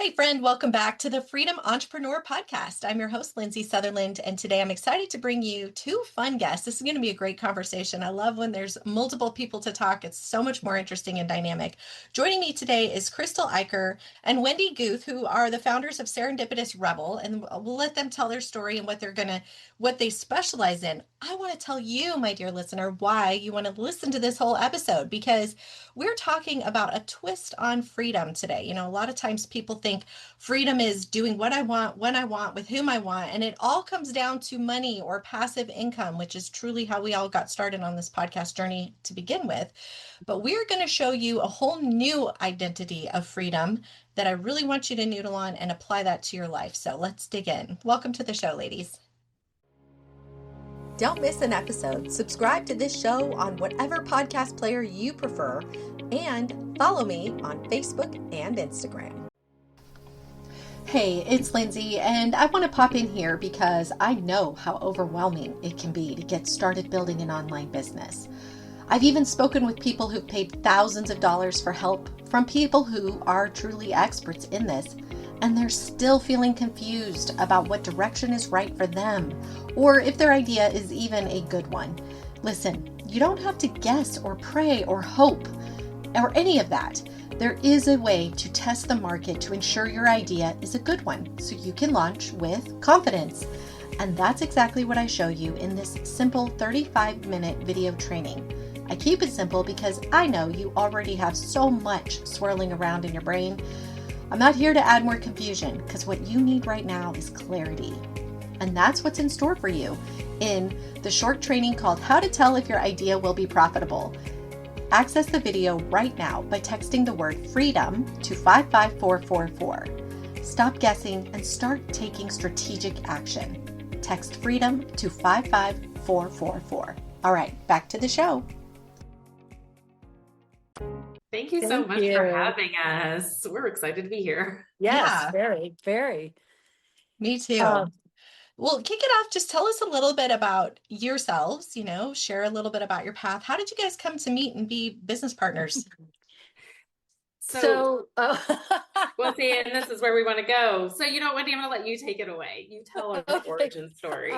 Hey, friend, welcome back to the Freedom Entrepreneur Podcast. I'm your host, Lindsay Sutherland, and today I'm excited to bring you two fun guests. This is going to be a great conversation. I love when there's multiple people to talk. It's so much more interesting and dynamic. Joining me today is Krystal Eicher and Wendy Guth, who are the founders of Serendipitous Rebel, and we'll let them tell their story and what they specialize in. I want to tell you, my dear listener, why you want to listen to this whole episode, because we're talking about a twist on freedom today. A lot of times people think freedom is doing what I want, when I want, with whom I want. And it all comes down to money or passive income, which is truly how we all got started on this podcast journey to begin with. But we're going to show you a whole new identity of freedom that I really want you to noodle on and apply that to your life. So let's dig in. Welcome to the show, ladies. Don't miss an episode. Subscribe to this show on whatever podcast player you prefer, and follow me on Facebook and Instagram. Hey, it's Lindsay, and I want to pop in here because I know how overwhelming it can be to get started building an online business. I've even spoken with people who've paid thousands of dollars for help from people who are truly experts in this, and they're still feeling confused about what direction is right for them, or if their idea is even a good one. Listen, you don't have to guess or pray or hope or any of that. There is a way to test the market to ensure your idea is a good one, so you can launch with confidence. And that's exactly what I show you in this simple 35-minute video training. I keep it simple because I know you already have so much swirling around in your brain. I'm not here to add more confusion, because what you need right now is clarity. And that's what's in store for you in the short training called How to Tell If Your Idea Will Be Profitable. Access the video right now by texting the word freedom to 55444. Stop guessing and start taking strategic action. Text freedom to 55444. All right, back to the show. Thank you so much for having us. We're excited to be here. Yes, Yeah. very, very. Me too. Well, kick it off. Just tell us a little bit about yourselves, share a little bit about your path. How did you guys come to meet and be business partners? Well, see, and this is where we want to go. So, Wendy, I'm going to let you take it away. You tell our origin story.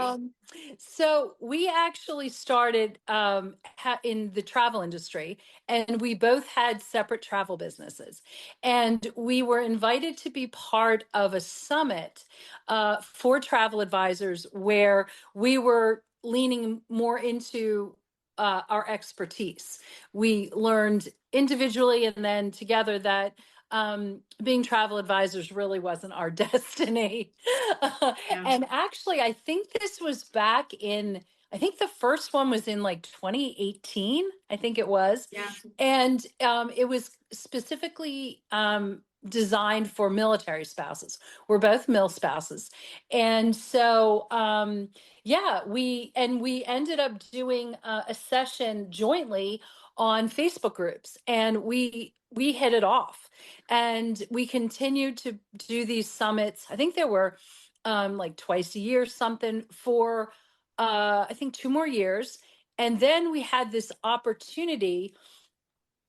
So we actually started in the travel industry, and we both had separate travel businesses. And we were invited to be part of a summit for travel advisors where we were leaning more into our expertise. We learned individually and then together that being travel advisors really wasn't our destiny. And actually, I think this was back I think the first one was in like 2018, I think it was. Yeah. And it was specifically designed for military spouses. We're both mil spouses. And so, we ended up doing a session jointly on Facebook groups, and we hit it off, and we continued to do these summits. I think there were like twice a year, something for I think 2 more years. And then we had this opportunity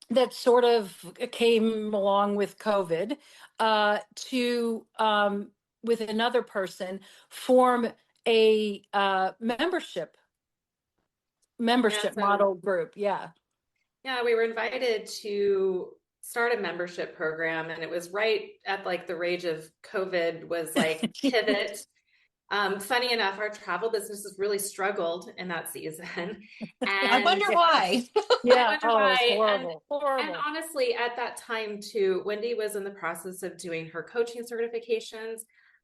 that sort of came along with COVID to with another person form a membership model group. Yeah, we were invited to start a membership program, and it was right at like the rage of COVID was like pivot. Funny enough, our travel businesses really struggled in that season. And I wonder why. Yeah, I wonder why. Horrible. And honestly, at that time too, Wendy was in the process of doing her coaching certifications.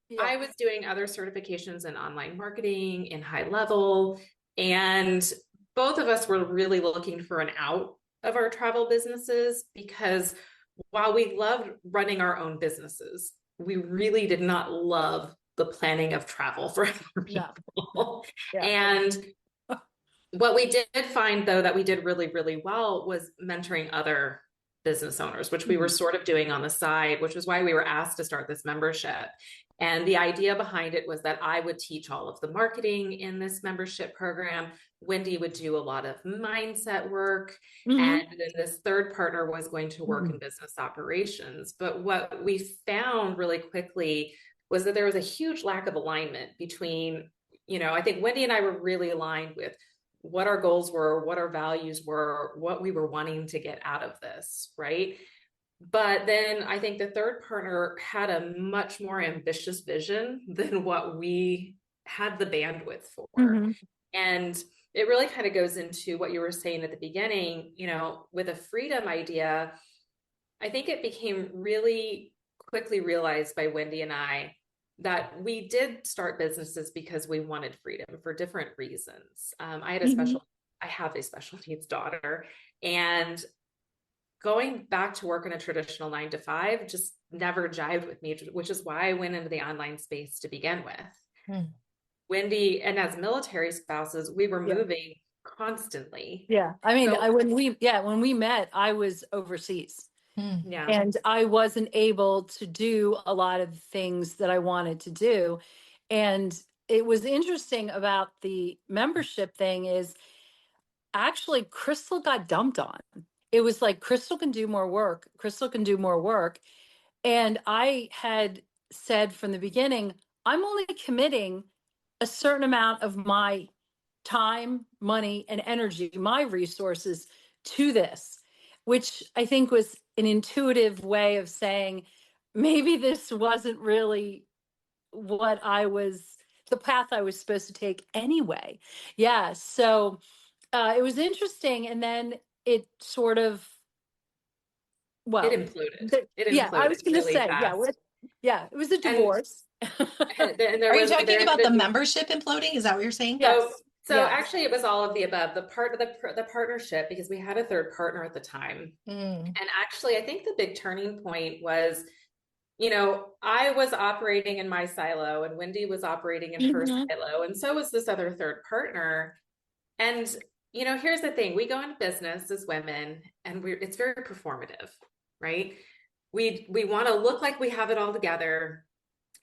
Yeah. I was doing other certifications in online marketing, in high level, and both of us were really looking for an out of our travel businesses, because while we loved running our own businesses, we really did not love the planning of travel for other people. No. Yeah. And what we did find, though, that we did really, really well was mentoring other business owners, which we were sort of doing on the side, which was why we were asked to start this membership. And the idea behind it was that I would teach all of the marketing in this membership program. Wendy would do a lot of mindset work. Mm-hmm. And then this third partner was going to work in business operations. But what we found really quickly was that there was a huge lack of alignment between, I think Wendy and I were really aligned with what our goals were, what our values were, what we were wanting to get out of this, right? But then I think the third partner had a much more ambitious vision than what we had the bandwidth for. Mm-hmm. And it really kind of goes into what you were saying at the beginning, with a freedom idea. I think it became really quickly realized by Wendy and I that we did start businesses because we wanted freedom for different reasons. I have a special needs daughter, and going back to work in a traditional 9 to 5 just never jived with me, which is why I went into the online space to begin with. Wendy, and as military spouses, we were moving constantly. Yeah. I mean, So, when we met, I was overseas. Yeah. And I wasn't able to do a lot of things that I wanted to do. And it was interesting about the membership thing is actually Krystal got dumped on. It was like Krystal can do more work. Krystal can do more work. And I had said from the beginning, I'm only committing a certain amount of my time, money, and energy, my resources to this, which I think was an intuitive way of saying maybe this wasn't really the path I was supposed to take anyway. Yeah. So it was interesting. And then it sort of, It imploded. I was going to really say, fast. It was a divorce. And there Are you was talking about the membership imploding? Is that what you're saying? Yes. So actually it was all of the above. The partnership, because we had a third partner at the time. And actually I think the big turning point was, I was operating in my silo and Wendy was operating in her silo. And so was this other third partner. And, here's the thing, we go into business as women and it's very performative, right? We want to look like we have it all together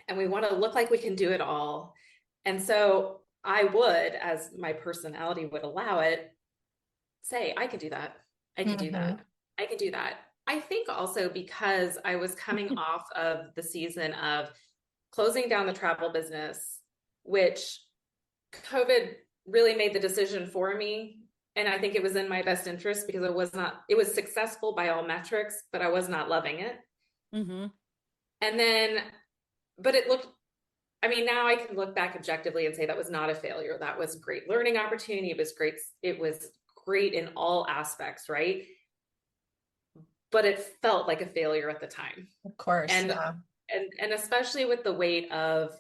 and we want to look like we can do it all. And so I would, as my personality would allow it, say, I can do that. I can do that. I can do that. I think also because I was coming off of the season of closing down the travel business, which COVID really made the decision for me. And I think it was in my best interest because it was successful by all metrics, but I was not loving it. And then, but now I can look back objectively and say that was not a failure. That was a great learning opportunity. It was great. It was great in all aspects, right? But it felt like a failure at the time. Of course. And especially with the weight of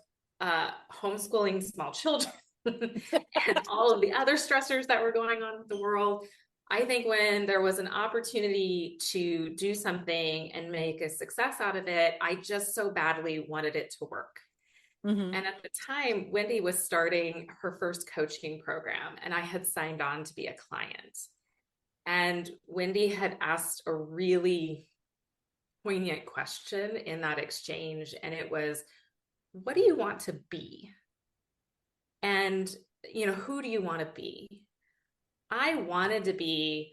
homeschooling small children and all of the other stressors that were going on with the world. I think when there was an opportunity to do something and make a success out of it, I just so badly wanted it to work. And at the time, Wendy was starting her first coaching program, and I had signed on to be a client. And Wendy had asked a really poignant question in that exchange. And it was, what do you want to be? And, who do you want to be? I wanted to be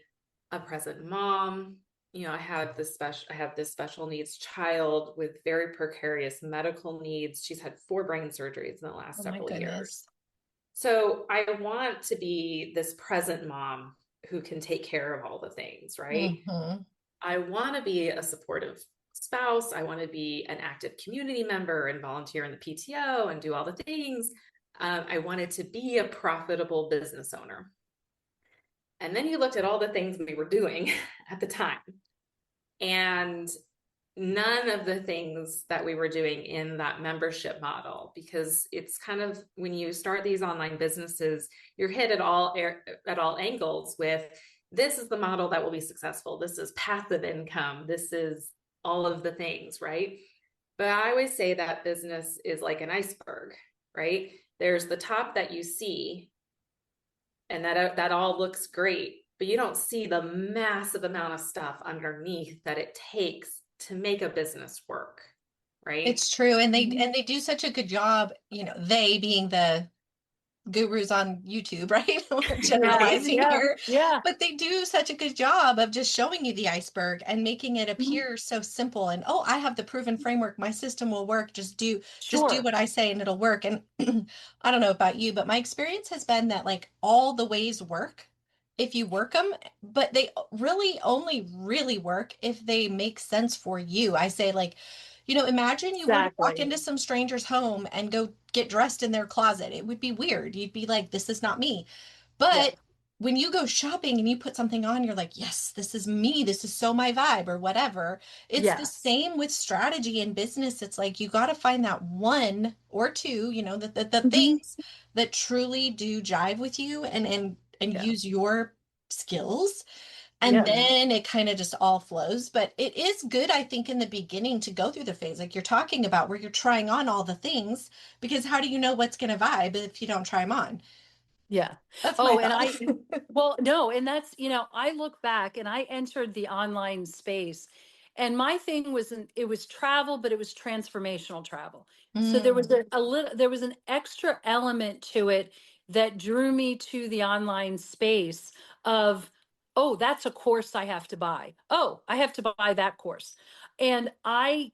a present mom. I have this special needs child with very precarious medical needs. She's had 4 brain surgeries in the last several years. So I want to be this present mom who can take care of all the things, right? I want to be a supportive spouse. I want to be an active community member and volunteer in the PTO and do all the things. I wanted to be a profitable business owner. And then you looked at all the things we were doing at the time. And none of the things that we were doing in that membership model, because it's kind of, when you start these online businesses, you're hit at all angles with, this is the model that will be successful. This is passive income. This is all of the things, right? But I always say that business is like an iceberg, right? There's the top that you see, and that all looks great, but you don't see the massive amount of stuff underneath that it takes to make a business work, right? It's true. And they do such a good job, they being the gurus on YouTube, right? We're Yeah, generalizing yeah, here, yeah, but they do such a good job of just showing you the iceberg and making it mhm, appear so simple. And oh, I have the proven framework. My system will work. Just do sure. what I say and it'll work. And I don't know about you, but my experience has been that like all the ways work if you work them, but they really only really work if they make sense for you. I say like, imagine you were to walk Exactly. into some stranger's home and go get dressed in their closet. It would be weird. You'd be like, this is not me. Yeah, But when you go shopping and you put something on, you're like, yes, this is me. This is so my vibe or whatever. It's the yes, same with strategy in business. It's like you got to find that one or two, the mhm, things that truly do jive with you and yeah, use your skills. And yeah, then it kind of just all flows. But it is good, I think, in the beginning to go through the phase like you're talking about where you're trying on all the things because how do you know what's going to vibe if you don't try them on? yeah. That's my Oh, and thought. well, no, and that's, I look back and I entered the online space and my thing it was travel, but it was transformational travel. So there was Mm, there was an extra element to it that drew me to the online space of, oh, that's a course I have to buy. Oh, I have to buy that course. And I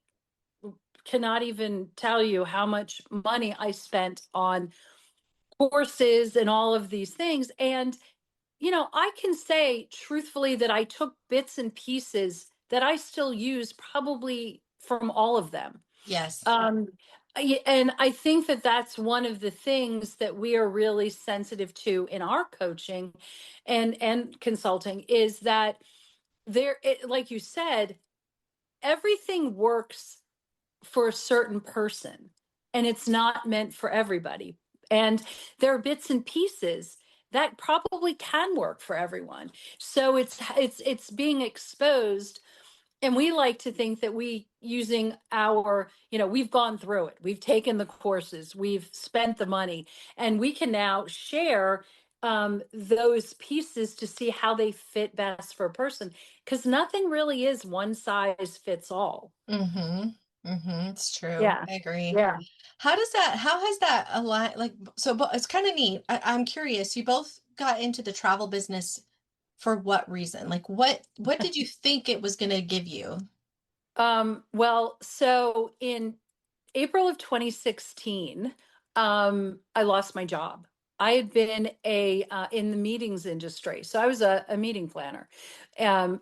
cannot even tell you how much money I spent on courses and all of these things. And I can say truthfully that I took bits and pieces that I still use probably from all of them. yes. Um, and I think that that's one of the things that we are really sensitive to in our coaching and consulting is that like you said, everything works for a certain person and it's not meant for everybody. And there are bits and pieces that probably can work for everyone. So it's being exposed, and we like to think that we using our, we've gone through it. We've taken the courses, we've spent the money, and we can now share those pieces to see how they fit best for a person because nothing really is one size fits all. Mm-hmm. Mm-hmm. It's true. Yeah. I agree. Yeah. How has that aligned? Like, so it's kind of neat. I'm curious. You both got into the travel business for what reason? Like, what did you think it was going to give you? Well, so in April of 2016, I lost my job. I had been in the meetings industry, so I was a meeting planner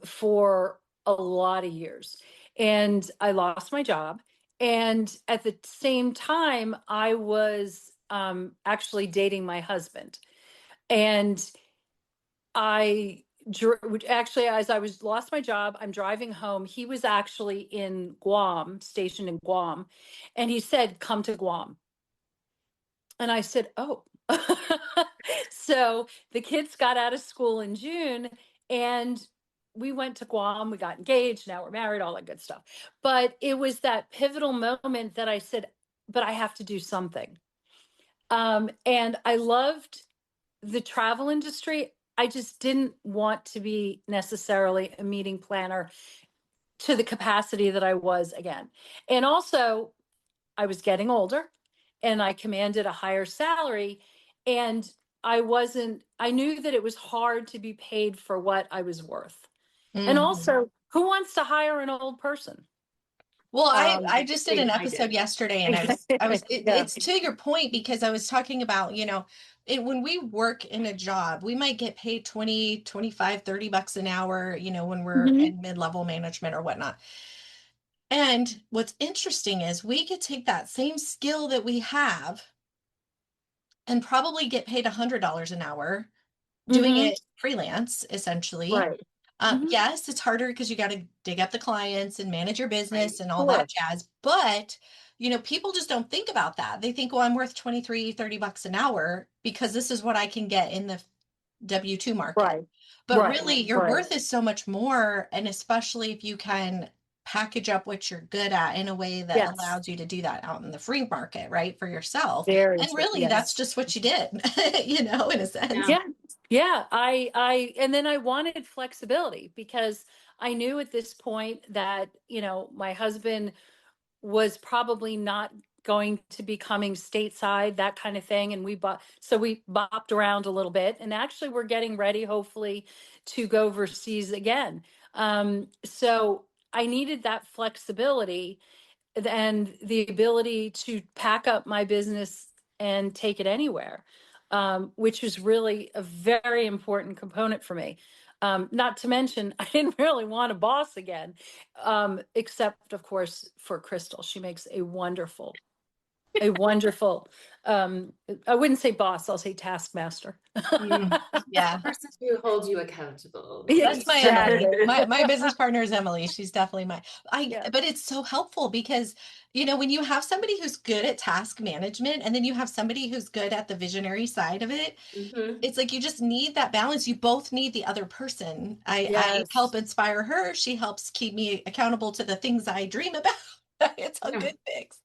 for a lot of years, and I lost my job. And at the same time, I was actually dating my husband, and actually, as I was lost my job, I'm driving home. He was actually in Guam, stationed in Guam, and he said, "Come to Guam." And I said, "Oh." So the kids got out of school in June, and we went to Guam. We got engaged. Now we're married. All that good stuff. But it was that pivotal moment that I said, "But I have to do something." And I loved the travel industry. I just didn't want to be necessarily a meeting planner to the capacity that I was again. And also, I was getting older and I commanded a higher salary. And I knew that it was hard to be paid for what I was worth. And Mhm. also, who wants to hire an old person? Well, I Um, just did Thing an I episode did. yesterday and yeah. it's to your point because I was talking about, when we work in a job, we might get paid 20, 25, $30 an hour, when we're Mhm. in mid-level management or whatnot. And what's interesting is we could take that same skill that we have and probably get paid $100 an hour doing Mhm. it freelance, essentially. Right. Mhm. Yes, it's harder because you got to dig up the clients and manage your Right. business and all that Sure. jazz. But, people just don't think about that. They think, well, I'm worth 23, $30 an hour because this is what I can get in the W-2 market. Right. But Right. really, your Right. worth is so much more. And especially if you can package up what you're good at in a way that Yes. allows you to do that out in the free market, right? For yourself. Very And true. really, that's Yes. just what you did, in a sense. Yeah. Yeah. Yeah. And then I wanted flexibility because I knew at this point that, my husband was probably not going to be coming stateside, that kind of thing. And we bopped around a little bit, and actually we're getting ready, hopefully, to go overseas again. So I needed that flexibility and the ability to pack up my business and take it anywhere, which is really a very important component for me. Not to mention, I didn't really want a boss again, except, of course, for Krystal. She makes a wonderful, I wouldn't say boss, I'll say taskmaster. Yeah. Person who holds you accountable. That's my Exactly. Emily. My business partner is Emily. She's definitely Yeah. but it's so helpful because, when you have somebody who's good at task management and then you have somebody who's good at the visionary side of it, Mhm. it's like you just need that balance. You both need the other person. I Yes. help inspire her. She helps keep me accountable to the things I dream about. It's a Yeah. good mix.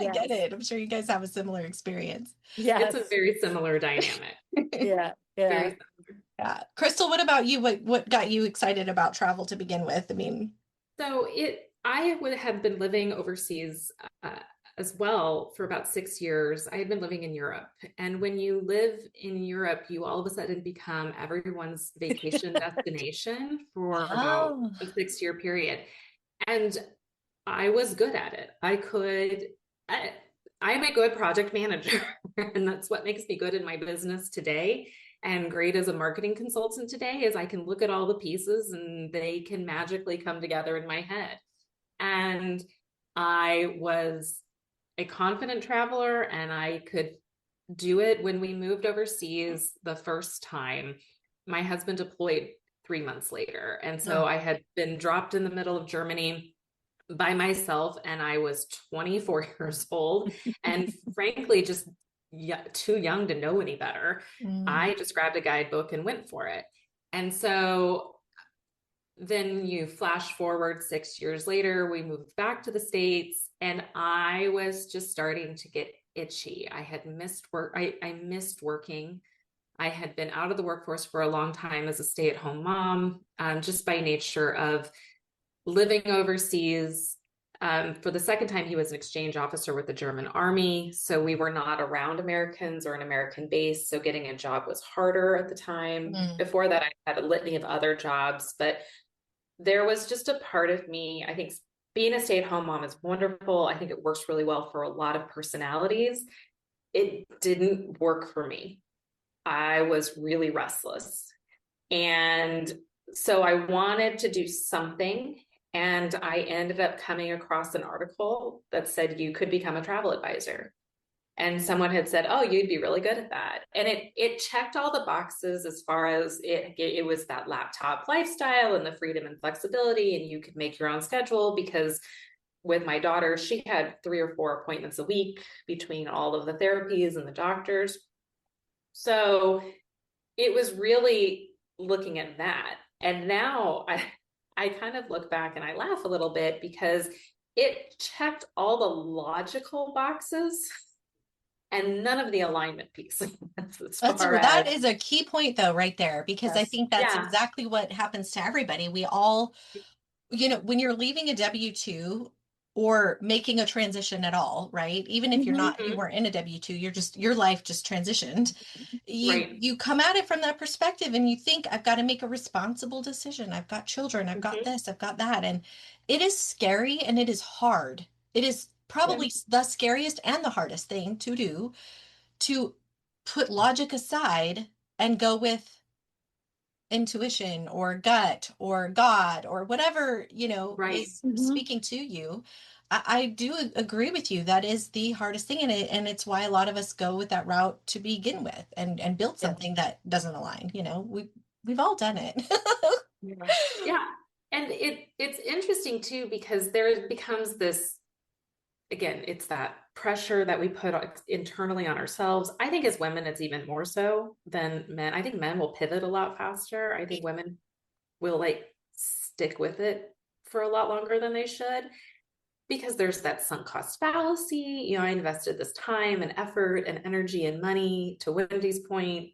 I get Yes. it. I'm sure you guys have a similar experience. It's a Yes. very similar dynamic. Yeah. Yeah. Very similar. Yeah. Krystal, what about you? What got you excited about travel to begin with? I mean, So I would have been living overseas as well for about 6 years. I had been living in Europe. And when you live in Europe, you all of a sudden become everyone's vacation destination for about oh, a 6 year period. And I was good at it. I'm a good project manager, and that's what makes me good in my business today and great as a marketing consultant today is I can look at all the pieces and they can magically come together in my head. And I was a confident traveler and I could do it. When we moved overseas the first time, my husband deployed 3 months later. And so I had been dropped in the middle of Germany by myself, and I was 24 years old and frankly just too young to know any better. I just grabbed a guidebook and went for it. And so then you flash forward 6 years later, we moved back to the States, and I was just starting to get itchy. I had missed work. I missed working. I had been out of the workforce for a long time as a stay-at-home mom, just by nature of living overseas. For the second time, he was an exchange officer with the German army. So we were not around Americans or an American base. So getting a job was harder at the time. Before that, I had a litany of other jobs, but there was just a part of me, I think being a stay-at-home mom is wonderful. I think it works really well for a lot of personalities. It didn't work for me. I was really restless. And so I wanted to do something. And I ended up coming across an article that said you could become a travel advisor. And someone had said, oh, you'd be really good at that. And it checked all the boxes as far as it was that laptop lifestyle and the freedom and flexibility, and you could make your own schedule, because with my daughter, she had 3 or 4 appointments a week between all of the therapies and the doctors. So it was really looking at that. And now I kind of look back and I laugh a little bit because it checked all the logical boxes and none of the alignment pieces. That is a key point though, right there, because I Yes. think that's exactly what happens to everybody. We all, when you're leaving a W-2 or making a transition at all, right? Even if you weren't in a W-2, your life just transitioned. You come at it from that perspective and you think, I've got to make a responsible decision. I've got children, I've got this, I've got that. And it is scary and it is hard. It is probably the scariest and the hardest thing to do, to put logic aside and go with intuition or gut or God or whatever, is speaking to you. I do agree with you. That is the hardest thing in it. And it's why a lot of us go with that route to begin with and build something that doesn't align. We've all done it. Yeah. And it's interesting too, because there becomes this, again, it's that pressure that we put internally on ourselves. I think as women, it's even more so than men. I think men will pivot a lot faster. I think women will stick with it for a lot longer than they should, because there's that sunk cost fallacy. I invested this time and effort and energy and money. To Wendy's point,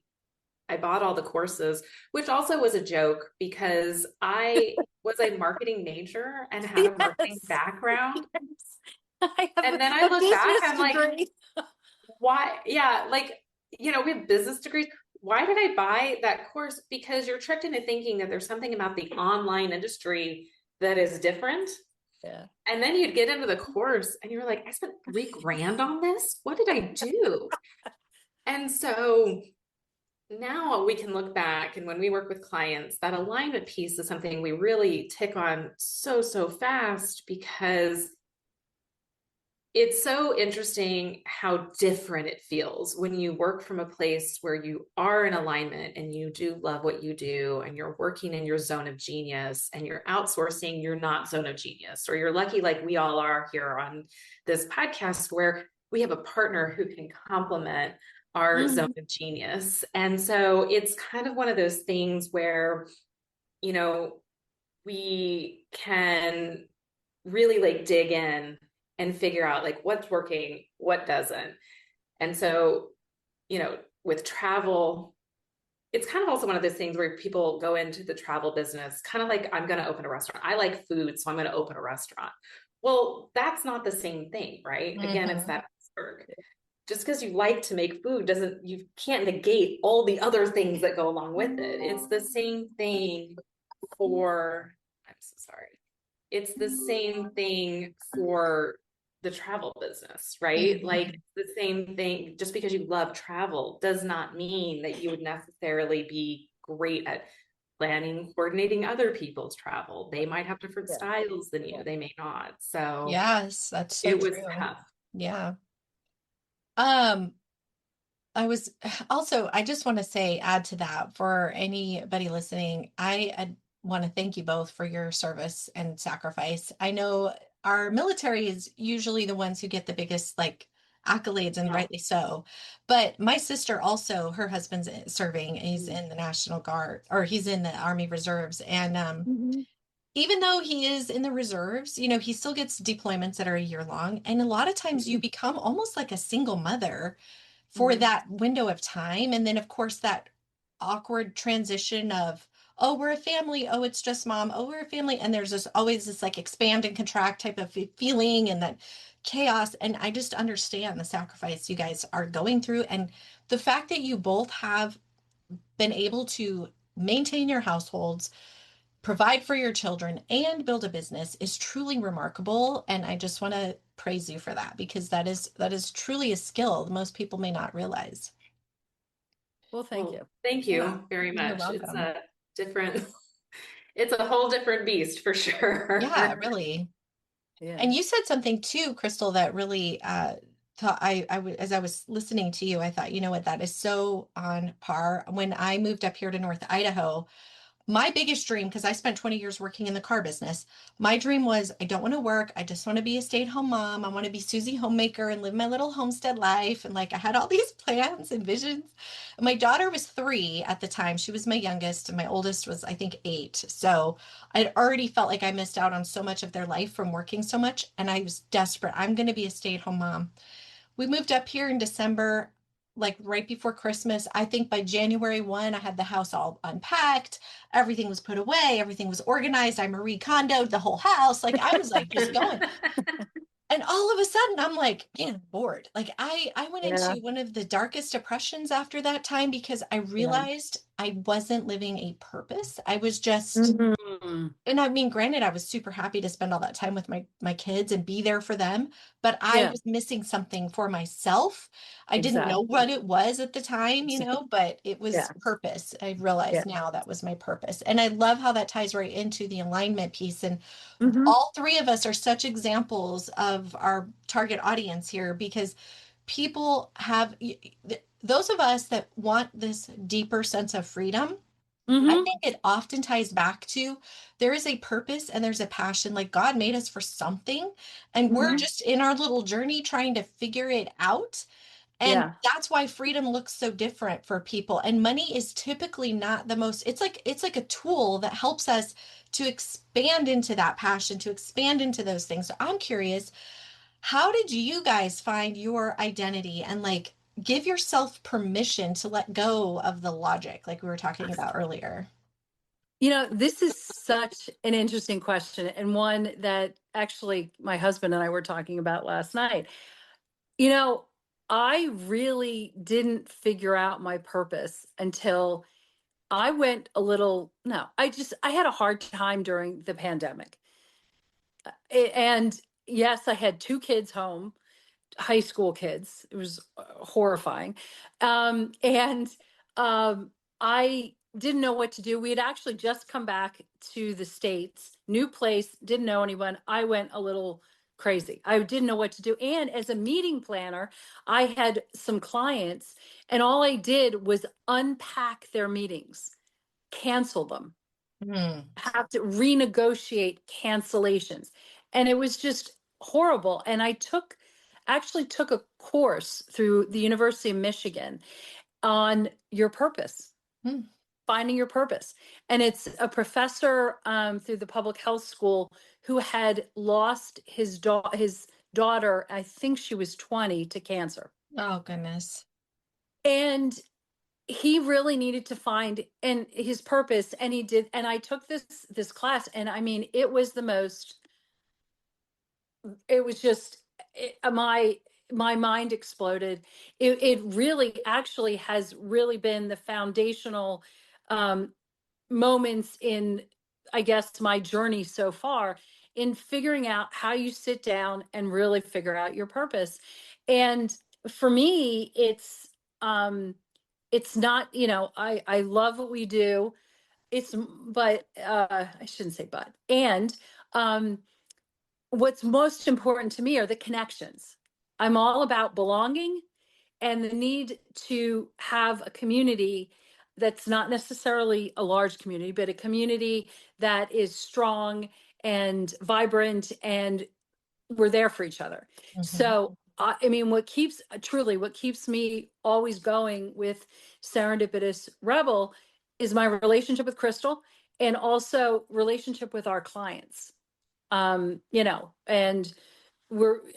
I bought all the courses, which also was a joke because I was a marketing major and had a marketing background. I have And then I a look back, business I'm like, degree. why? Yeah, like, we have business degrees. Why did I buy that course? Because you're tricked into thinking that there's something about the online industry that is different. Yeah. And then you'd get into the course and you're like, I spent $3,000 on this. What did I do? And so now we can look back, and when we work with clients, that alignment piece is something we really tick on so fast, because it's so interesting how different it feels when you work from a place where you are in alignment and you do love what you do and you're working in your zone of genius, and you're outsourcing your not zone of genius, or you're lucky like we all are here on this podcast where we have a partner who can complement our zone of genius. And so it's kind of one of those things where, we can really like dig in and figure out like what's working, what doesn't. And so, with travel, it's kind of also one of those things where people go into the travel business, kind of like, I'm going to open a restaurant. I like food, so I'm going to open a restaurant. Well, that's not the same thing, right? Again, it's that iceberg. Just because you like to make food you can't negate all the other things that go along with it. It's the same thing I'm so sorry. It's the same thing for the travel business, right? Mm-hmm. Like the same thing, just because you love travel does not mean that you would necessarily be great at planning, coordinating other people's travel. They might have different styles than you, they may not. So Yes, that's so it was true. tough. Yeah. Um, I was also, I just want to say, add to that for anybody listening, I want to thank you both for your service and sacrifice. I know our military is usually the ones who get the biggest like accolades, and rightly so. But my sister also, her husband's serving, he's in the National Guard, or he's in the Army Reserves. And even though he is in the reserves, he still gets deployments that are a year long. And a lot of times you become almost like a single mother for that window of time. And then, of course, that awkward transition of, oh, we're a family. Oh, it's just mom. Oh, we're a family. And there's always this like expand and contract type of feeling, and that chaos. And I just understand the sacrifice you guys are going through. And the fact that you both have been able to maintain your households, provide for your children, and build a business is truly remarkable. And I just want to praise you for that, because that is truly a skill most people may not realize. Well, thank you. Thank you very You're much. It's welcome. a different, it's a whole different beast for sure. Yeah, really. Yeah. And you said something too, Krystal, that really thought as I was listening to you, I thought, you know what, that is so on par. When I moved up here to North Idaho, my biggest dream, because I spent 20 years working in the car business, my dream was, I don't want to work. I just want to be a stay-at-home mom. I want to be Susie Homemaker and live my little homestead life. And like I had all these plans and visions. My daughter was 3 at the time. She was my youngest, and my oldest was, I think, 8. So I'd already felt like I missed out on so much of their life from working so much. And I was desperate. I'm going to be a stay-at-home mom. We moved up here in December, like right before Christmas. I think by January 1, I had the house all unpacked. Everything was put away. Everything was organized. I Marie Kondoed the whole house. Like I was like just going. And all of a sudden I'm like, man, bored. Like I went into one of the darkest depressions after that time, because I realized I wasn't living a purpose. I was just, and I mean, granted, I was super happy to spend all that time with my kids and be there for them, but I was missing something for myself. I didn't know what it was at the time, but it was purpose. I realize now that was my purpose. And I love how that ties right into the alignment piece. And all 3 of us are such examples of our target audience here, because people have, those of us that want this deeper sense of freedom. I think it often ties back to, there is a purpose and there's a passion. Like God made us for something, and we're just in our little journey trying to figure it out. And that's why freedom looks so different for people. And money is typically not the most, it's like a tool that helps us to expand into that passion, to expand into those things. So I'm curious, how did you guys find your identity and like give yourself permission to let go of the logic like we were talking about earlier? This is such an interesting question, and one that actually my husband and I were talking about last night. You know, I really didn't figure out my purpose until I went a little, no, I had a hard time during the pandemic. And yes, I had two kids home, high school kids. It was horrifying. And I didn't know what to do. We had actually just come back to the States, new place, didn't know anyone. I went a little crazy. I didn't know what to do. And as a meeting planner, I had some clients, and all I did was unpack their meetings, cancel them, have to renegotiate cancellations. And it was just horrible. And I actually took a course through the University of Michigan on your purpose, Mm. finding your purpose. And it's a professor through the public health school who had lost his daughter, I think she was 20, to cancer. Oh, goodness. And he really needed to find and his purpose, and he did. And I took this class, and I mean, it was just my mind exploded. It really actually has really been the foundational moments in, I guess, my journey so far, in figuring out how you sit down and really figure out your purpose. And for me, it's not, I love what we do. But I shouldn't say but. And what's most important to me are the connections. I'm all about belonging and the need to have a community that's not necessarily a large community, but a community that is strong and vibrant, and we're there for each other. So, I mean, what keeps me always going with Serendipitous Rebel is my relationship with Krystal, and also relationship with our clients. And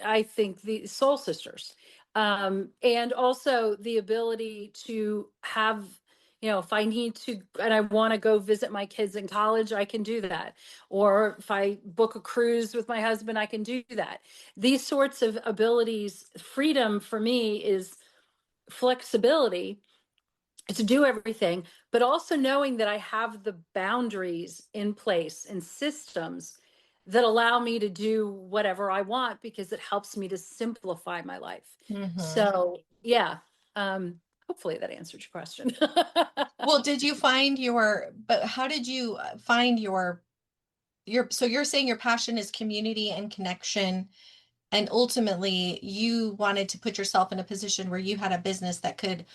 I think, the soul sisters. And also the ability to have, if I need to, and I want to go visit my kids in college, I can do that. Or if I book a cruise with my husband, I can do that. These sorts of abilities, freedom for me is flexibility to do everything, but also knowing that I have the boundaries in place and systems that allow me to do whatever I want, because it helps me to simplify my life. So yeah, hopefully that answered your question. Well, how did you find so you're saying your passion is community and connection, and ultimately you wanted to put yourself in a position where you had a business that could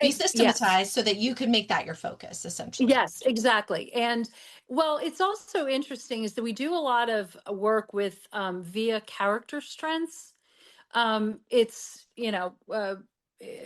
be Yes. systematized so that you could make that your focus, essentially. Yes, exactly. And well, it's also interesting is that we do a lot of work with via character strengths. It's,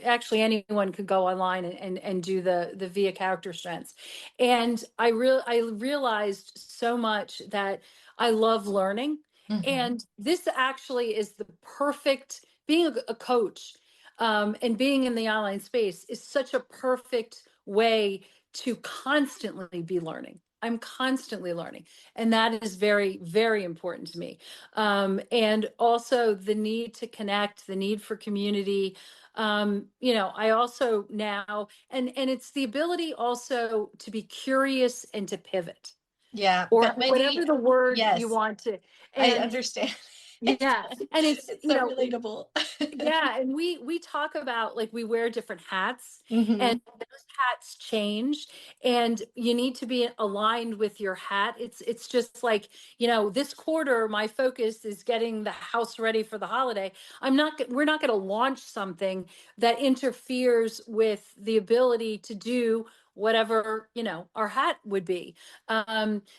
actually anyone could go online and do the via character strengths. And I realized so much that I love learning. And this actually is the perfect, being a coach, and being in the online space is such a perfect way to constantly be learning. I'm constantly learning. And that is very, very important to me. And also the need to connect, the need for community. I also now, and it's the ability also to be curious and to pivot, Yeah, or but Wendy, whatever the word you yes, want to. I And understand. yeah, and it's, It's so relatable. yeah, and we talk about, like, we wear different hats, Hmm. and those hats change, and you need to be aligned with your hat. It's just like, this quarter my focus is getting the house ready for the holiday. We're not going to launch something that interferes with the ability to do whatever, our hat would be.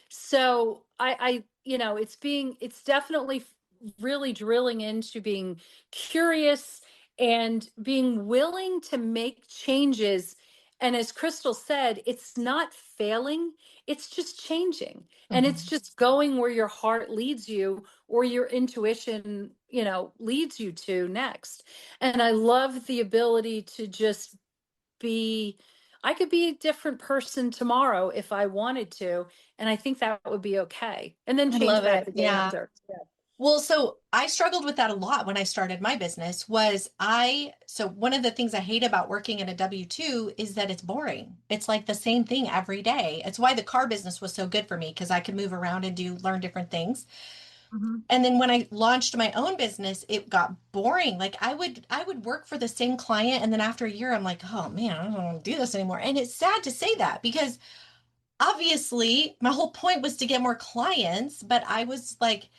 So it's definitely really drilling into being curious and being willing to make changes. And as Krystal said, it's not failing, it's just changing. And it's just going where your heart leads you, or your intuition, leads you to next. And I love the ability to just be I could be a different person tomorrow if I wanted to. And I think that would be okay. And then I change love back it. the day Yeah. after. Yeah. Well, so I struggled with that a lot when I started my business so one of the things I hate about working in a W-2 is that it's boring. It's like the same thing every day. It's why the car business was so good for me because I could move around and learn different things. Mhm. And then when I launched my own business, it got boring. Like I would work for the same client and then after a year I'm like, "Oh man, I don't want to do this anymore." And it's sad to say that because obviously my whole point was to get more clients, but I was like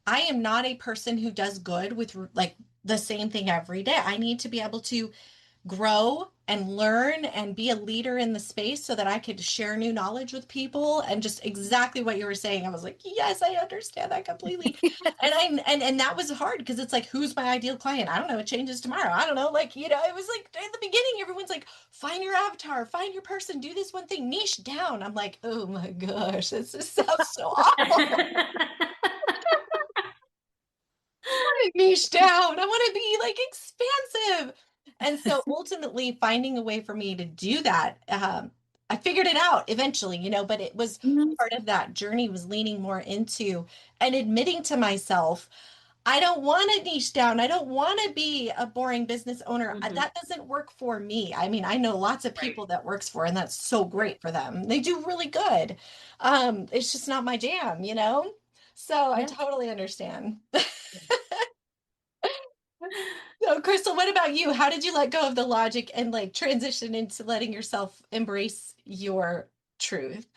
I am not a person who does good with like the same thing every day. I need to be able to grow and learn and be a leader in the space so that I could share new knowledge with people and just exactly what you were saying. I was like, yes, I understand that completely. And and that was hard because it's like, who's my ideal client? I don't know. It changes tomorrow. I don't know. Like, it was like in the beginning, everyone's like, find your avatar, find your person, do this one thing, niche down. I'm like, oh my gosh, this just sounds so awful. Want to niche down. I want to be like expansive. And so ultimately finding a way for me to do that, I figured it out eventually, but it was Mhm. part of that journey was leaning more into and admitting to myself, I don't want to niche down. I don't want to be a boring business owner. Mhm. That doesn't work for me. I mean, I know lots of Right. people that works for, and that's so great for them. They do really good. It's just not my jam. So I Yeah. totally understand. So, Krystal, what about you? How did you let go of the logic and like transition into letting yourself embrace your truth?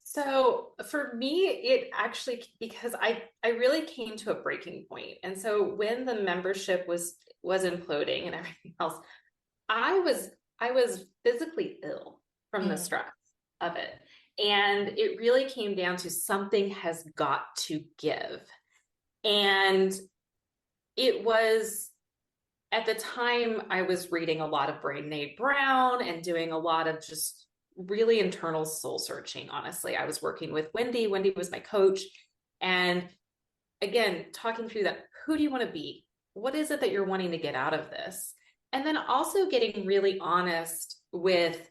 So for me, it actually because I really came to a breaking point. And so when the membership was imploding and everything else, I was I was physically ill from the Mm, stress of it. And it really came down to something has got to give. And it was at the time I was reading a lot of Brene Brown and doing a lot of just really internal soul searching. Honestly, I was working with Wendy. Wendy was my coach. And again, talking through that, who do you want to be? What is it that you're wanting to get out of this? And then also getting really honest with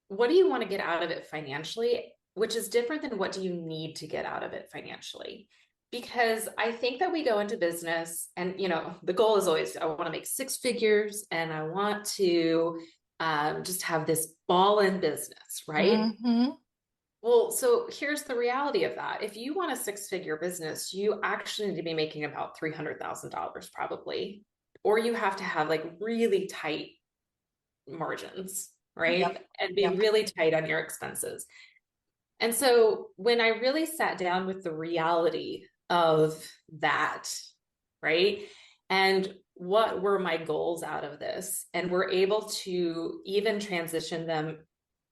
what do you want to get out of it financially, which is different than what do you need to get out of it financially. Because I think that we go into business and, the goal is always, I want to make six figures and I want to just have this ball in business, right? hmm Well, so here's the reality of that. If you want a six-figure business, you actually need to be making about $300,000 probably, or you have to have like really tight margins, right? Yep. And be Yep. really tight on your expenses. And so when I really sat down with the reality of that, right? And what were my goals out of this? And we're able to even transition them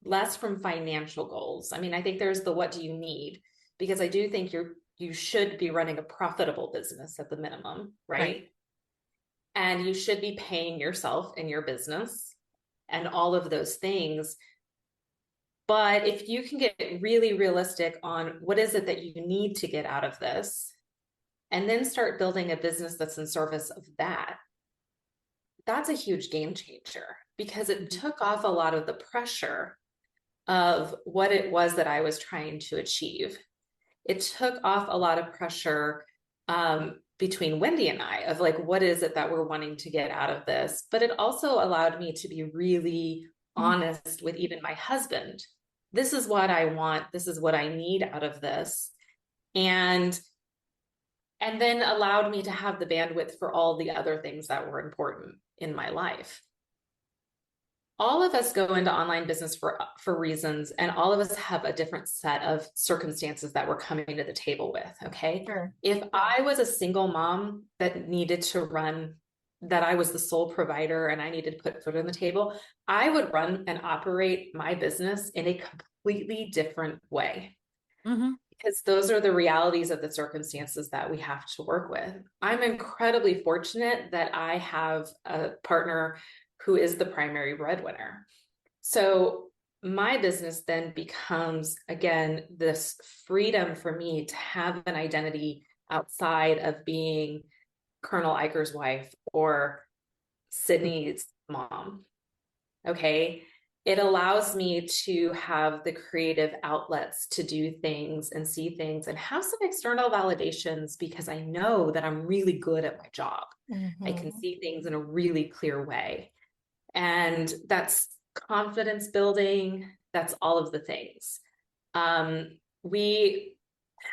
less from financial goals. I mean, I think there's the what do you need? Because I do think you should be running a profitable business at the minimum, Right. right? And you should be paying yourself in your business and all of those things. But if you can get really realistic on what is it that you need to get out of this, and then start building a business that's in service of that, that's a huge game changer because it took off a lot of the pressure of what it was that I was trying to achieve. It took off a lot of pressure between Wendy and I of like, what is it that we're wanting to get out of this? But it also allowed me to be really honest with even my husband. This is what I want. This is what I need out of this. And then allowed me to have the bandwidth for all the other things that were important in my life. All of us go into online business for reasons, and all of us have a different set of circumstances that we're coming to the table with. Okay. Sure. If I was a single mom that needed to run, that I was the sole provider and I needed to put food on the table, I would run and operate my business in a completely different way. Mhm. Because those are the realities of the circumstances that we have to work with. I'm incredibly fortunate that I have a partner who is the primary breadwinner. So my business then becomes, again, this freedom for me to have an identity outside of being Colonel Eicher's wife or Sydney's mom. Okay. it allows me to have the creative outlets to do things and see things and have some external validations because I know that I'm really good at my job. I can see things in a really clear way. And that's confidence building. That's all of the things. We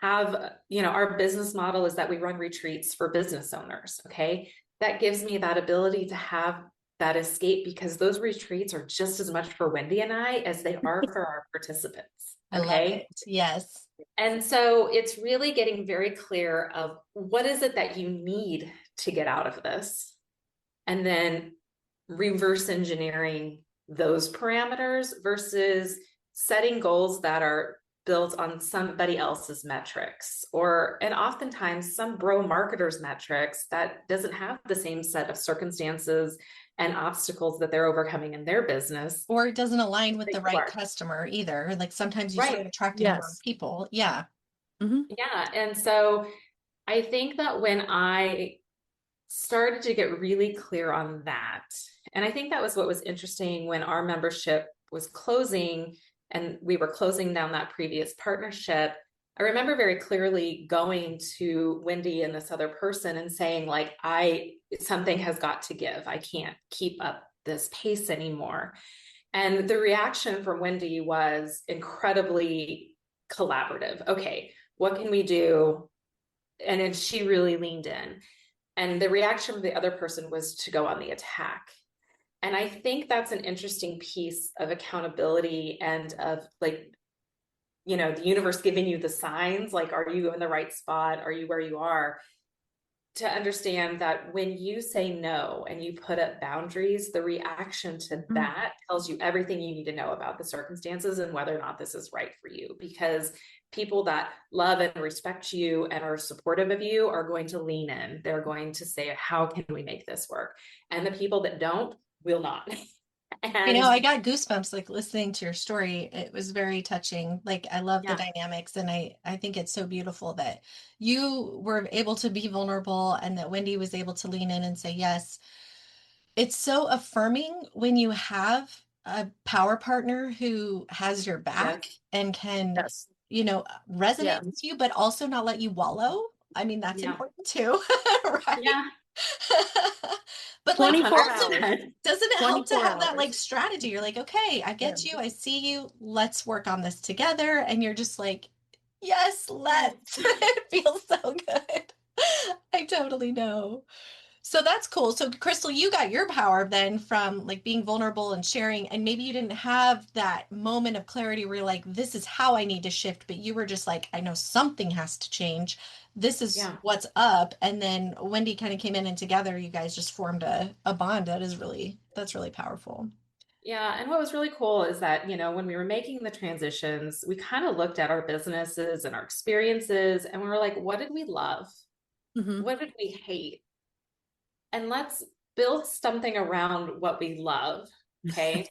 have, our business model is that we run retreats for business owners. Okay. That gives me that ability to have that escape because those retreats are just as much for Wendy and I as they are for our participants. I love it. Yes. And so it's really getting very clear of what is it that you need to get out of this, and then reverse engineering those parameters versus setting goals that are built on somebody else's metrics and oftentimes some bro marketers metrics that doesn't have the same set of circumstances and obstacles that they're overcoming in their business. Or it doesn't align with the right customer either. Like sometimes you start attracting more people. Yeah. Yeah. And so I think that when I started to get really clear on that, and I think that was what was interesting when our membership was closing and we were closing down that previous partnership. I remember very clearly going to Wendy and this other person and saying, like, something has got to give. I can't keep up this pace anymore. And the reaction from Wendy was incredibly collaborative. Okay, what can we do? And then she really leaned in. And the reaction of the other person was to go on the attack. And I think that's an interesting piece of accountability and of like, the universe giving you the signs, like, are you in the right spot? Are you where you are? To understand that when you say no and you put up boundaries, the reaction to that tells you everything you need to know about the circumstances and whether or not this is right for you. Because people that love and respect you and are supportive of you are going to lean in. They're going to say, how can we make this work? And the people that don't will not. And I got goosebumps like listening to your story. It was very touching. Like I love the dynamics, and I think it's so beautiful that you were able to be vulnerable and that Wendy was able to lean in and say yes. It's so affirming when you have a power partner who has your back and can, resonate with you, but also not let you wallow. I mean, that's important too, right? Yeah. But like also, doesn't it help to have that like strategy? You're like, okay, I get you, I see you, let's work on this together. And you're just like, yes, let's. It feels so good. I totally know. So that's cool. So Krystal, you got your power then from like being vulnerable and sharing, and maybe you didn't have that moment of clarity where you're like, this is how I need to shift, but you were just like, I know something has to change. This is what's up. And then Wendy kind of came in and together you guys just formed a bond that's really powerful. Yeah. And what was really cool is that, when we were making the transitions, we kind of looked at our businesses and our experiences and we were like, what did we love? What did we hate? And let's build something around what we love. Okay.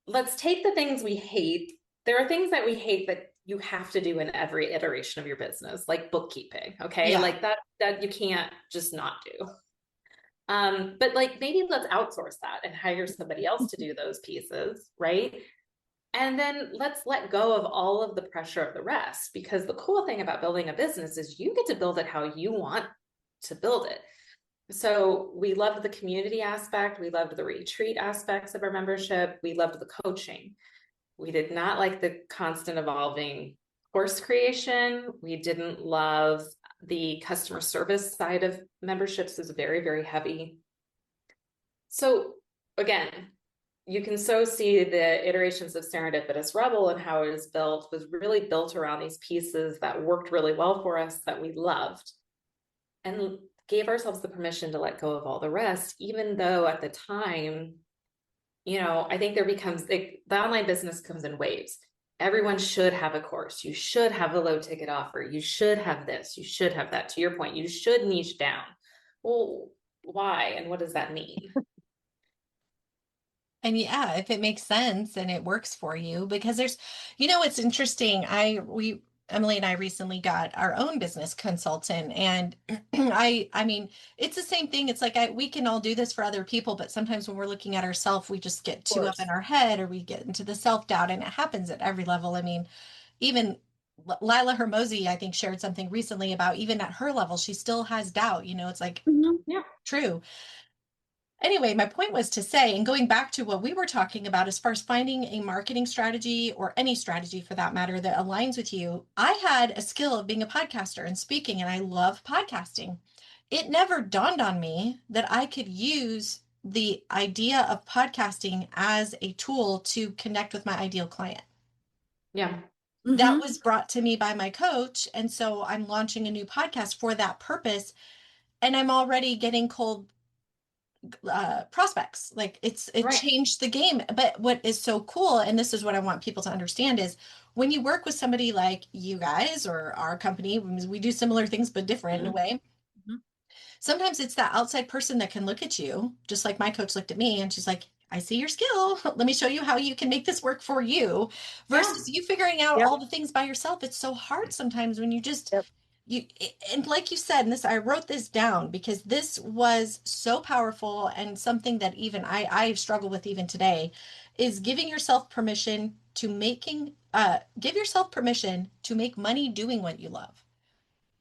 Let's take the things we hate. There are things that we hate that you have to do in every iteration of your business, like bookkeeping. Okay. Like that you can't just not do. But like maybe let's outsource that and hire somebody else to do those pieces. Right. And then let's let go of all of the pressure of the rest, because the cool thing about building a business is you get to build it how you want to build it. So we loved the community aspect. We loved the retreat aspects of our membership. We loved the coaching. We did not like the constant evolving course creation. We didn't love the customer service side of memberships. Is very, very heavy. So again, you can so see the iterations of Serendipitous Rebel and how it is built was really built around these pieces that worked really well for us, that we loved, and gave ourselves the permission to let go of all the rest, even though at the time, I think there becomes the online business comes in waves. Everyone should have a course. You should have a low ticket offer. You should have this. You should have that. To your point, you should niche down. Well, why? And what does that mean? And if it makes sense and it works for you, because there's, it's interesting. Emily and I recently got our own business consultant, and I mean, it's the same thing. It's like we can all do this for other people, but sometimes when we're looking at ourselves, we just get Of too up in course. our head, or we get into the self-doubt, and it happens at every level. I mean, even Lila Hermosi, I think, shared something recently about even at her level, she still has doubt. It's like Yeah. true. Anyway, my point was to say, and going back to what we were talking about as far as finding a marketing strategy or any strategy for that matter that aligns with you, I had a skill of being a podcaster and speaking, and I love podcasting. It never dawned on me that I could use the idea of podcasting as a tool to connect with my ideal client. Yeah. That was brought to me by my coach. And so I'm launching a new podcast for that purpose. And I'm already getting cold prospects. Like it Right. changed the game. But what is so cool, and this is what I want people to understand, is when you work with somebody like you guys or our company, we do similar things but different in a way. Mhm. Sometimes it's that outside person that can look at you, just like my coach looked at me and she's like, I see your skill. Let me show you how you can make this work for you. Yeah. Versus you figuring out Yep. all the things by yourself. It's so hard sometimes when you just Yep. you and like you said, and this I wrote this down because this was so powerful and something that even I struggle with even today is giving yourself permission to give yourself permission to make money doing what you love.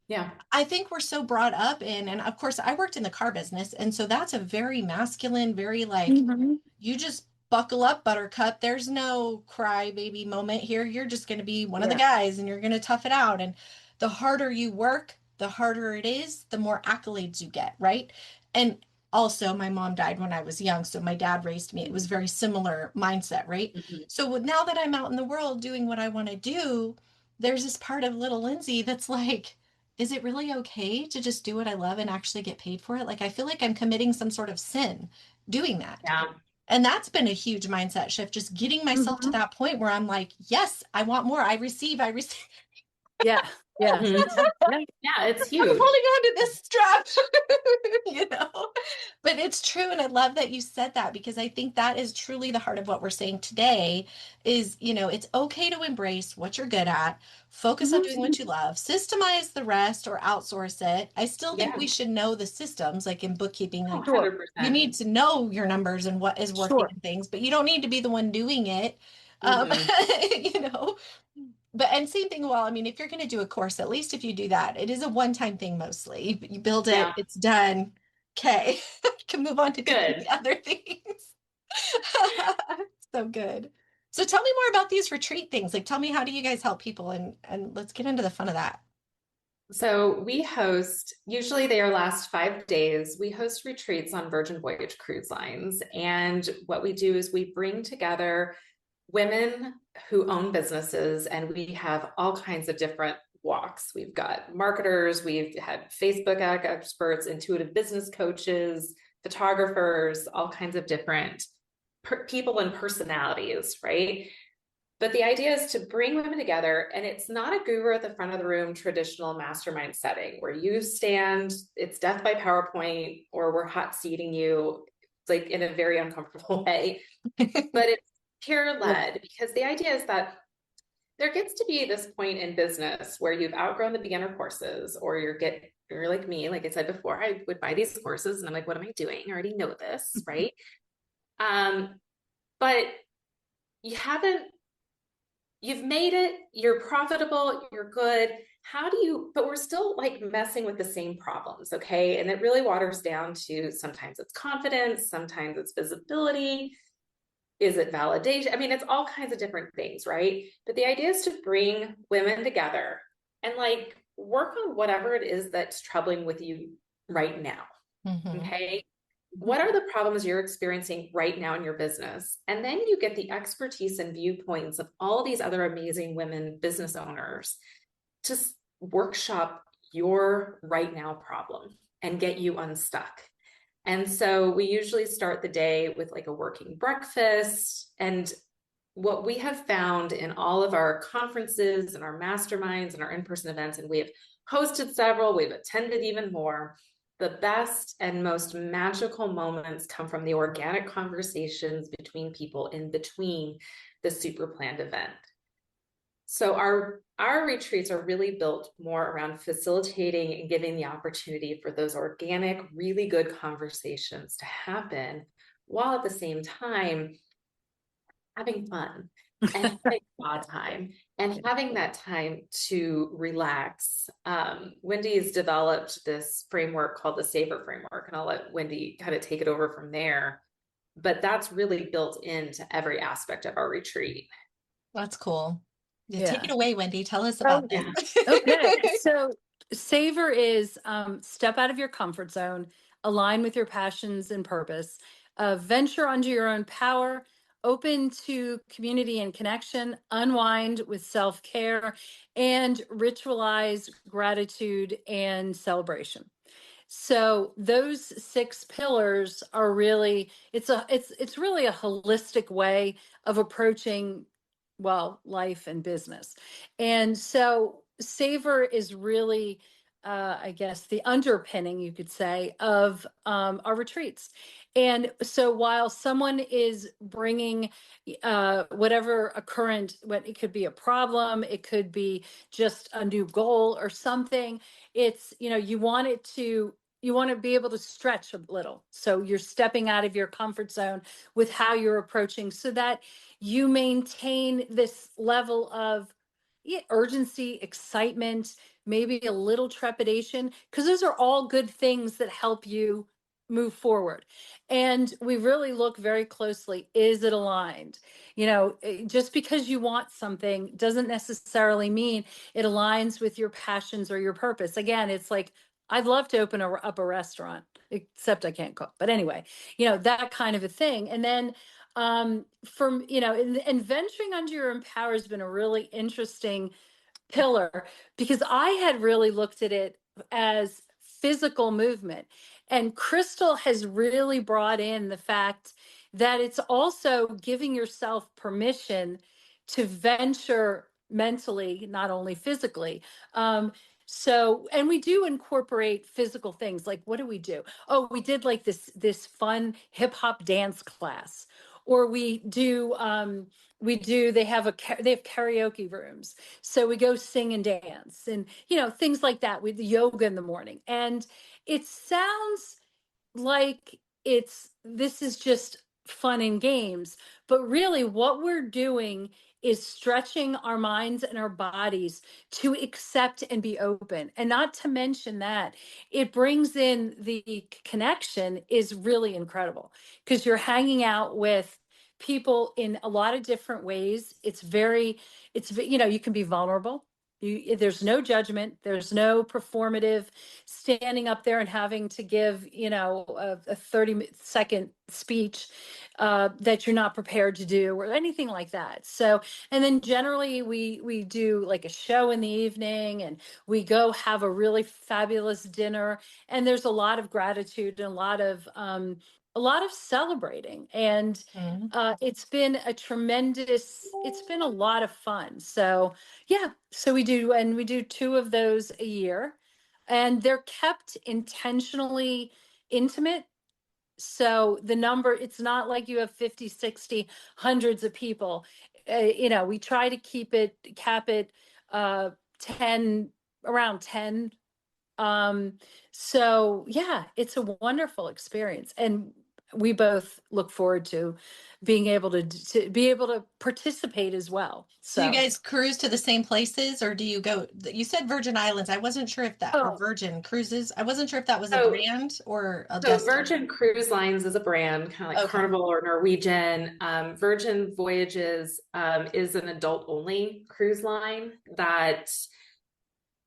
Yeah. I think we're so brought up in, and of course, I worked in the car business. And so that's a very masculine, very like, Mhm. you just buckle up, buttercup. There's no cry baby moment here. You're just going to be one of the Yeah. guys and you're going to tough it out. And the harder you work, the harder it is, the more accolades you get, right? And also, my mom died when I was young. So my dad raised me. It was very similar mindset, right? Mhm. So now that I'm out in the world doing what I want to do, there's this part of little Lindsay that's like, is it really okay to just do what I love and actually get paid for it? Like, I feel like I'm committing some sort of sin doing that. Yeah. And that's been a huge mindset shift, just getting myself to Mhm. that point where I'm like, yes, I want more. I receive. Yeah. Yeah. Mhm. Yeah. Yeah. Yeah. It's I'm holding huge. on to this strap, you know. But it's true, and I love that you said that because I think that is truly the heart of what we're saying today is, it's okay to embrace what you're good at, focus on doing what Mhm. you love, systemize the rest or outsource it. I still think Yeah. we should know the systems, like in bookkeeping, Oh, like Sure. you 100%. need to know your numbers and what is working Sure. and things, but you don't need to be the one doing it. Um, Hmm. you know, but and same thing, well, I mean, if you're going to do a course, at least if you do that, it is a one-time thing mostly. You build it, Yeah. it's done. Okay. Can move on to doing Good. the other things. So good. So tell me more about these retreat things. Like tell me, how do you guys help people, and let's get into the fun of that. So we host, usually they are last 5 days. We host retreats on Virgin Voyage cruise lines. And what we do is we bring together women who own businesses, and we have all kinds of different walks. We've got marketers, we've had Facebook experts, intuitive business coaches, photographers, all kinds of different people and personalities, right? But the idea is to bring women together, and it's not a guru at the front of the room traditional mastermind setting where you stand, it's death by PowerPoint, or we're hot seating you, like in a very uncomfortable way. But it's peer led, because the idea is that there gets to be this point in business where you've outgrown the beginner courses, or you're like me, like I said before, I would buy these courses and I'm like, what am I doing? I already know this, right? But you haven't you've made it, you're profitable, you're good. But we're still like messing with the same problems, okay? And it really waters down to sometimes it's confidence, sometimes it's visibility. Is it validation? I mean, it's all kinds of different things, right? But the idea is to bring women together and like work on whatever it is that's troubling with you right now, Mhm. okay? What are the problems you're experiencing right now in your business? And then you get the expertise and viewpoints of all these other amazing women business owners to workshop your right now problem and get you unstuck. And so we usually start the day with like a working breakfast. And what we have found in all of our conferences and our masterminds and our in-person events, and we have hosted several, we've attended even more, the best and most magical moments come from the organic conversations between people in between the super planned event. So our retreats are really built more around facilitating and giving the opportunity for those organic, really good conversations to happen, while at the same time having fun and having fun time and having that time to relax. Wendy's developed this framework called the Savor framework, and I'll let Wendy kind of take it over from there. But that's really built into every aspect of our retreat. That's cool. Yeah, Yeah. take it away, Wendy. Tell us about yeah. this. Okay. So savor is step out of your comfort zone, align with your passions and purpose, venture under your own power, open to community and connection, unwind with self-care, and ritualize gratitude and celebration. So those six pillars are really it's really a holistic way of approaching, well, life and business. And so savor is really I guess the underpinning, you could say, of our retreats. And so while someone is bringing whatever a current, what it could be a problem, it could be just a new goal or something, it's, you want to be able to stretch a little. So you're stepping out of your comfort zone with how you're approaching, so that you maintain this level of urgency, excitement, maybe a little trepidation, because those are all good things that help you move forward. And we really look very closely, is it aligned? Just because you want something doesn't necessarily mean it aligns with your passions or your purpose. Again, it's like, I'd love to open up a restaurant, except I can't cook. But anyway, that kind of a thing. And then and venturing under your own power has been a really interesting pillar, because I had really looked at it as physical movement. And Krystal has really brought in the fact that it's also giving yourself permission to venture mentally, not only physically. And we do incorporate physical things. Like, what do we do? Oh, we did like this fun hip hop dance class, or they have karaoke rooms, so we go sing and dance, and things like that, with yoga in the morning. And it sounds like this is just fun and games, but really what we're doing is stretching our minds and our bodies to accept and be open. And not to mention that it brings in the connection is really incredible, because you're hanging out with people in a lot of different ways. You can be vulnerable. There's no judgment. There's no performative standing up there and having to give, a 30-second speech that you're not prepared to do, or anything like that. So, and then generally we do like a show in the evening, and we go have a really fabulous dinner. And there's a lot of gratitude and a lot of celebrating. And it's been a lot of fun. So yeah, so we do two of those a year, and they're kept intentionally intimate. So the number, it's not like you have 50, 60, hundreds of people. We try to cap it 10, around 10. So yeah, it's a wonderful experience. And we both look forward to being able to participate as well. So you guys cruise to the same places, or do you go? You said Virgin Islands. I wasn't sure if that, or Virgin Cruises. I wasn't sure if that was a brand or a So Virgin Cruise Lines is a brand, kind of like Carnival or Norwegian. Virgin Voyages is an adult-only cruise line that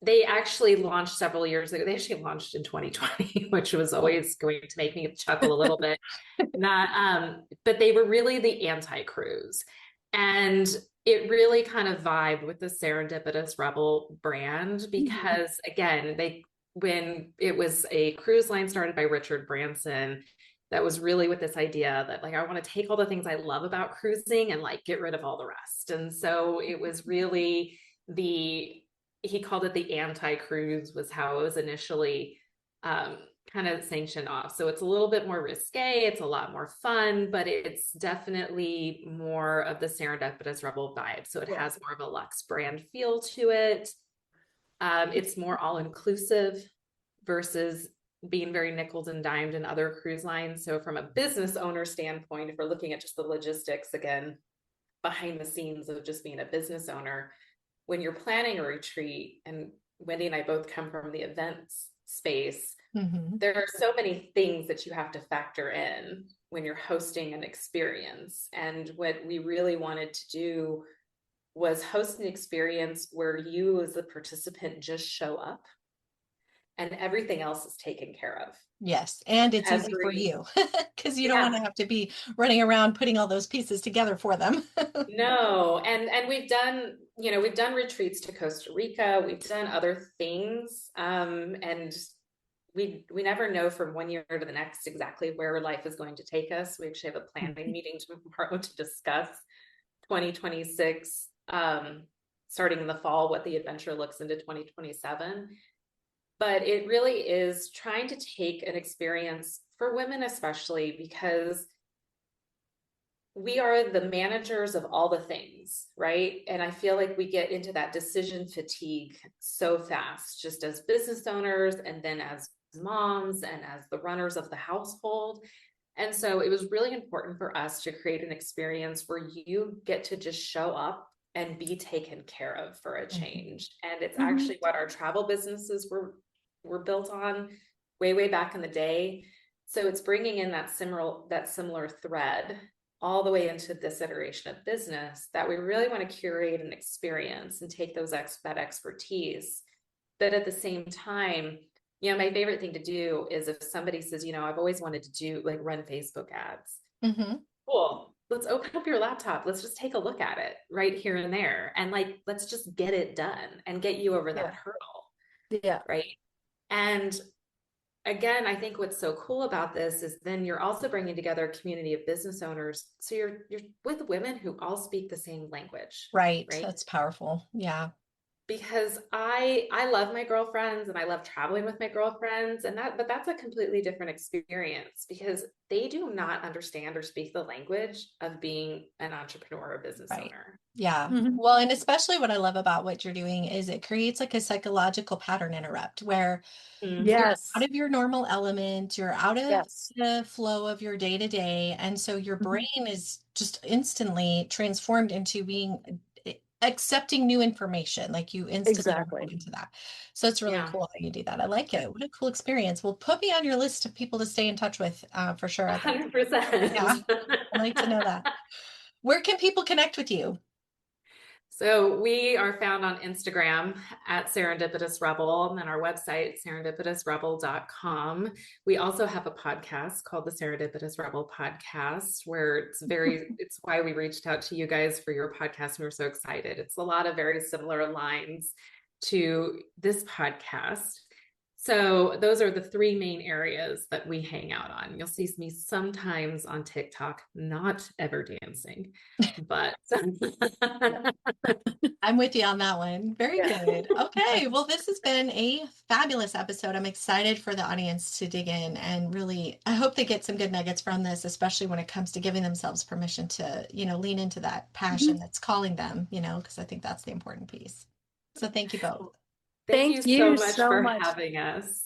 they actually launched several years ago. They actually launched in 2020, which was always going to make me chuckle a little bit. But they were really the anti-cruise. And it really kind of vibed with the Serendipitous Rebel brand, because again, when it was a cruise line started by Richard Branson, that was really with this idea that, like, I want to take all the things I love about cruising and like get rid of all the rest. And so it was really he called it the anti-cruise, was how it was initially kind of sanction off. So it's a little bit more risque, it's a lot more fun, but it's definitely more of the Serendipitous Rebel vibe. So it has more of a luxe brand feel to it. It's more all-inclusive versus being very nickels and dimed in other cruise lines. So from a business owner standpoint, if we're looking at just the logistics again, behind the scenes of just being a business owner, when you're planning a retreat, and Wendy and I both come from the events space, there are so many things that you have to factor in when you're hosting an experience. And what we really wanted to do was host an experience where you as the participant just show up and everything else is taken care of. Yes. And it's easy for you because you don't want to have to be running around putting all those pieces together for them. No. And we've done, we've done retreats to Costa Rica. We've done other things. And we never know from one year to the next exactly where life is going to take us. We actually have a planning meeting tomorrow to discuss 2026, starting in the fall, what the adventure looks into 2027. But it really is trying to take an experience for women, especially because we are the managers of all the things, right? And I feel like we get into that decision fatigue so fast, just as business owners and then as moms and as the runners of the household. And so it was really important for us to create an experience where you get to just show up and be taken care of for a change. And it's actually what our travel businesses were built on way back in the day. So it's bringing in that similar thread all the way into this iteration of business, that we really want to curate an experience and take that expertise. But at the same time, my favorite thing to do is if somebody says, I've always wanted to do run Facebook ads. Cool. Let's open up your laptop. Let's just take a look at it right here and there. And let's just get it done and get you over that hurdle. Yeah. Right. And again, I think what's so cool about this is then you're also bringing together a community of business owners. So you're with women who all speak the same language. Right. That's powerful. Yeah. Because I love my girlfriends and I love traveling with my girlfriends but that's a completely different experience because they do not understand or speak the language of being an entrepreneur or business owner. Yeah. Well, and especially what I love about what you're doing is it creates a psychological pattern interrupt where you're out of your normal element, you're out of the flow of your day to day. And so your brain is just instantly transformed into accepting new information, you instantly go into that. So it's really cool how you do that. I like it. What a cool experience. Well, put me on your list of people to stay in touch with for sure. 100%. Yeah, I'd like to know that. Where can people connect with you? So we are found on Instagram at Serendipitous Rebel and our website, serendipitousrebel.com. We also have a podcast called the Serendipitous Rebel Podcast, where it's why we reached out to you guys for your podcast. And we're so excited. It's a lot of very similar lines to this podcast. So those are the three main areas that we hang out on. You'll see me sometimes on TikTok, not ever dancing, but I'm with you on that one. Very good. Okay. Well, this has been a fabulous episode. I'm excited for the audience to dig in and really, I hope they get some good nuggets from this, especially when it comes to giving themselves permission to, lean into that passion that's calling them, because I think that's the important piece. So thank you both. Thank you so much for having us.